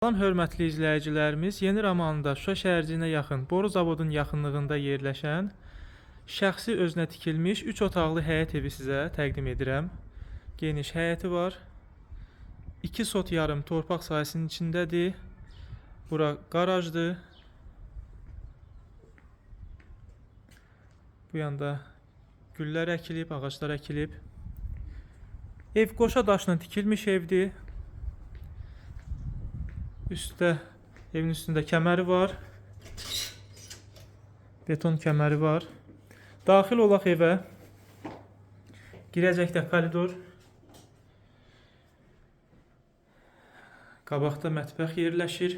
Salam hörmətli izləyicilərimiz, Yeni Romanında Şuşa şəhərciyinə yaxın boru zavodunun yaxınlığında yerləşən şəxsi özünə tikilmiş 3 otaqlı həyət evi sizə təqdim edirəm. Geniş həyəti var. 2 sot yarım torpaq sahəsinin içindədir. Bura qarajdır. Bu yanda güllər əkilib, ağaclar əkilib. Ev qoşa daşla tikilmiş evdir. Evin üstündə kəməri var. Beton kəməri var. Daxil olaq evə. Girəcəkdə koridor. Qabaqda mətbəx yerləşir.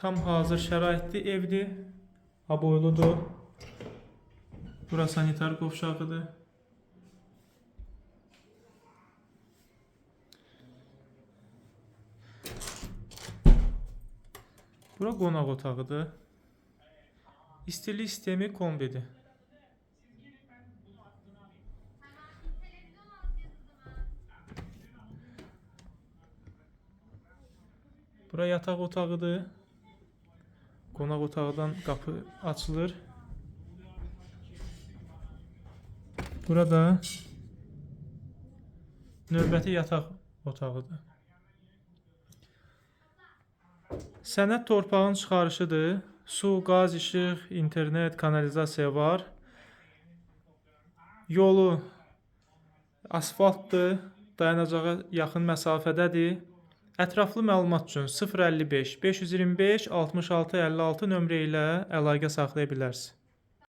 Tam hazır şəraitli evdir. Aboyludur. Bura sanitar qovşağıdır. Bura qonaq otağıdır. İstilik sistemi kombidir. Bura yataq otağıdır. Qonaq otağından qapı açılır. Burada növbəti yataq otağıdır. Sənəd torpağın çıxarışıdır. Su, qaz, işıq, internet, kanalizasiya var. Yolu asfaltdır. Dayanacağa yaxın məsafədədir. Ətraflı məlumat üçün 055 525 66 56 nömrə ilə əlaqə saxlaya bilərsiniz.